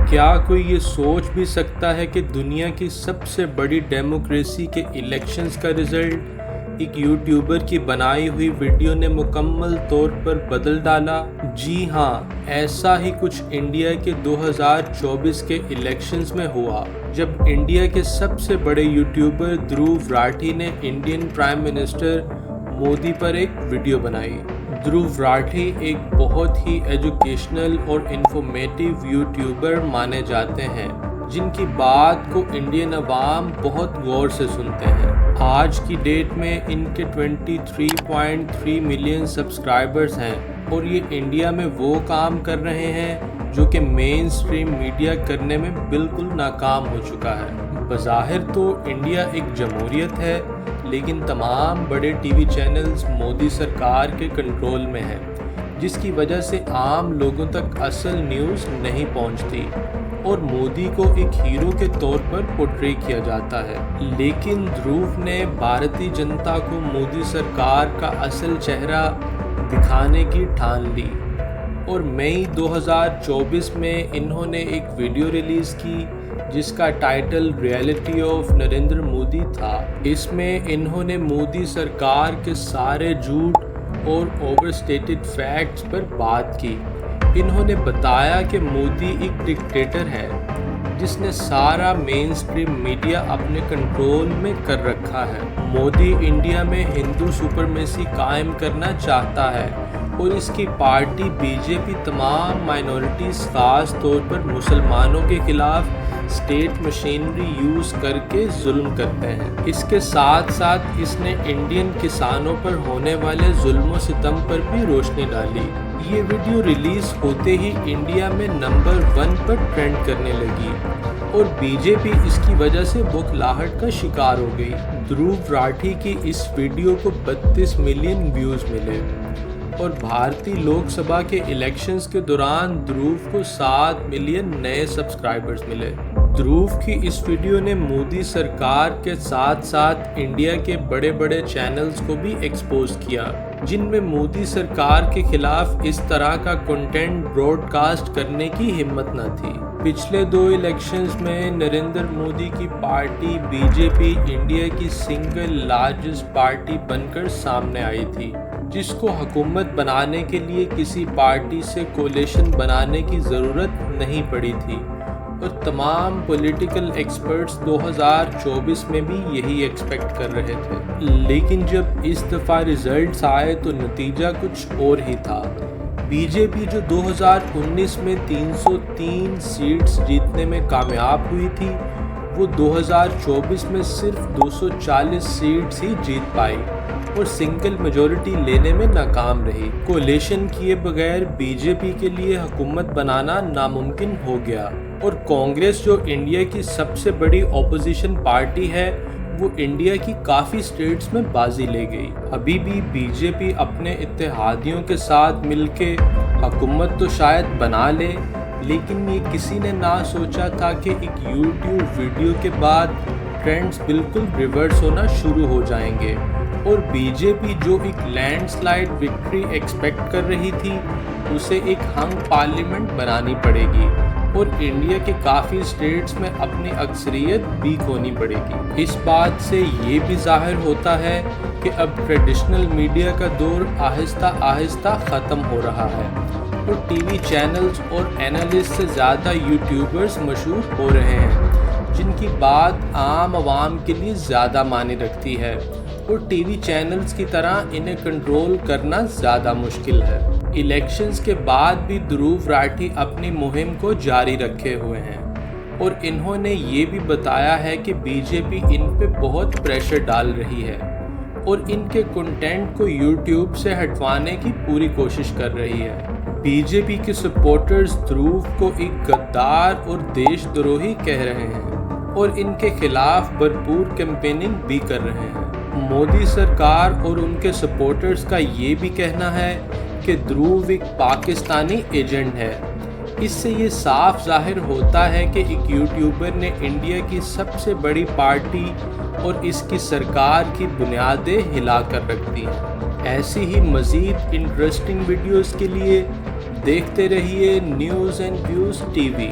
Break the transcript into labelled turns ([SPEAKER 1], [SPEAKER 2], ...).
[SPEAKER 1] کیا کوئی یہ سوچ بھی سکتا ہے کہ دنیا کی سب سے بڑی ڈیموکریسی کے الیکشنز کا رزلٹ ایک یوٹیوبر کی بنائی ہوئی ویڈیو نے مکمل طور پر بدل ڈالا؟ جی ہاں، ایسا ہی کچھ انڈیا کے 2024 کے الیکشنز میں ہوا، جب انڈیا کے سب سے بڑے یوٹیوبر دھرو راٹھی نے انڈین پرائم منسٹر مودی پر ایک ویڈیو بنائی۔ دھرو راٹھی ایک بہت ہی ایجوکیشنل اور انفارمیٹیو یوٹیوبر مانے جاتے ہیں، جن کی بات کو انڈین عوام بہت غور سے سنتے ہیں۔ آج کی ڈیٹ میں ان کے 23.3 ملین سبسکرائبرز ہیں، اور یہ انڈیا میں وہ کام کر رہے ہیں جو کہ مین سٹریم میڈیا کرنے میں بالکل ناکام ہو چکا ہے۔ بظاہر تو انڈیا ایک جمہوریت ہے، لیکن تمام بڑے ٹی وی چینلز مودی سرکار کے کنٹرول میں ہیں، جس کی وجہ سے عام لوگوں تک اصل نیوز نہیں پہنچتی اور مودی کو ایک ہیرو کے طور پر پورٹری کیا جاتا ہے۔ لیکن دھرو نے بھارتی جنتا کو مودی سرکار کا اصل چہرہ دکھانے کی ٹھان لی، اور مئی 2024 میں انہوں نے ایک ویڈیو ریلیز کی جس کا title reality of Narendra Modi تھا۔ اس میں انہوں نے مودی سرکار کے سارے جھوٹ اور اوور سٹیٹڈ فیکٹس پر بات کی۔ انہوں نے بتایا کہ مودی ایک ڈکٹیٹر ہے جس نے سارا مین سٹریم میڈیا اپنے کنٹرول میں کر رکھا ہے۔ مودی انڈیا میں ہندو سپرمیسی قائم کرنا چاہتا ہے، اور اس کی پارٹی بی جے پی تمام مائنورٹیز، خاص طور پر مسلمانوں کے خلاف اسٹیٹ مشینری یوز کر کے ظلم کرتے ہیں۔ اس کے ساتھ ساتھ اس نے انڈین کسانوں پر ہونے والے ظلم و ستم پر بھی روشنی ڈالی۔ یہ ویڈیو ریلیز ہوتے ہی انڈیا میں نمبر 1 پر ٹرینڈ کرنے لگی، اور بی جے پی اس کی وجہ سے بوکھلاہٹ کا شکار ہو گئی۔ دھرو راٹھی کی اس ویڈیو کو 32 ملین ویوز ملے، اور بھارتی لوک سبھا کے الیکشنز کے دوران دھرو کو 7 ملین نئے سبسکرائبرز ملے۔ دھرو کی اس ویڈیو نے مودی سرکار کے ساتھ ساتھ انڈیا کے بڑے بڑے چینلز کو بھی ایکسپوز کیا، جن میں مودی سرکار کے خلاف اس طرح کا کنٹینٹ براڈ کاسٹ کرنے کی ہمت نہ تھی۔ پچھلے 2 الیکشنز میں نریندر مودی کی پارٹی بی جے پی انڈیا کی سنگل لارجسٹ پارٹی بن کر سامنے آئی تھی، جس کو حکومت بنانے کے لیے کسی پارٹی سے کولیشن بنانے کی ضرورت نہیں پڑی تھی، اور تمام پولیٹیکل ایکسپرٹس 2024 میں بھی یہی ایکسپیکٹ کر رہے تھے۔ لیکن جب اس دفعہ ریزلٹس آئے تو نتیجہ کچھ اور ہی تھا۔ بی جے پی جو 2019 میں 303 سیٹس جیتنے میں کامیاب ہوئی تھی، وہ 2024 میں صرف 240 سیٹس ہی جیت پائی، اور سنگل میجورٹی لینے میں ناکام رہی۔ کولیشن کیے بغیر بی جے پی کے لیے حکومت بنانا ناممکن ہو گیا، اور کانگریس جو انڈیا کی سب سے بڑی اپوزیشن پارٹی ہے، وہ انڈیا کی کافی اسٹیٹس میں بازی لے گئی۔ ابھی بھی بی جے پی اپنے اتحادیوں کے ساتھ مل کے حکومت تو شاید بنا لے، لیکن یہ کسی نے نہ سوچا تھا کہ ایک یوٹیوب ویڈیو کے بعد ٹرینڈز بالکل ریورس ہونا شروع ہو جائیں گے، اور بی جے پی جو ایک لینڈ سلائڈ وکٹری ایکسپیکٹ کر رہی تھی، اسے ایک ہنگ پارلیمنٹ بنانی پڑے گی، اور انڈیا کے کافی اسٹیٹس میں اپنی اکثریت بھی کھونی پڑے گی۔ اس بات سے یہ بھی ظاہر ہوتا ہے کہ اب ٹریڈیشنل میڈیا کا دور آہستہ آہستہ ختم ہو رہا ہے، اور ٹی وی چینلز اور اینالسٹ سے زیادہ یوٹیوبرز مشہور ہو رہے ہیں، جن کی بات عام عوام کے لیے زیادہ معنی رکھتی ہے، اور ٹی وی چینلز کی طرح انہیں کنٹرول کرنا زیادہ مشکل ہے۔ الیکشنز کے بعد بھی دھرو راٹھی اپنی مہم کو جاری رکھے ہوئے ہیں، اور انہوں نے یہ بھی بتایا ہے کہ بی جے پی ان پہ بہت پریشر ڈال رہی ہے، اور ان کے کنٹینٹ کو یوٹیوب سے ہٹوانے کی پوری کوشش کر رہی ہے۔ بی جے پی کے سپورٹرز دھرو کو ایک غدار اور دیش دروہی کہہ رہے ہیں، اور ان کے خلاف بھرپور کیمپیننگ بھی کر رہے ہیں۔ مودی سرکار اور ان کے سپورٹرز کا یہ بھی کہنا ہے کہ دھرو ایک پاکستانی ایجنٹ ہے۔ اس سے یہ صاف ظاہر ہوتا ہے کہ ایک یوٹیوبر نے انڈیا کی سب سے بڑی پارٹی اور اس کی سرکار کی بنیادیں ہلا کر رکھ دی ہیں۔ ایسی ہی مزید انٹرسٹنگ ویڈیوز کے لیے دیکھتے رہیے news and views T V.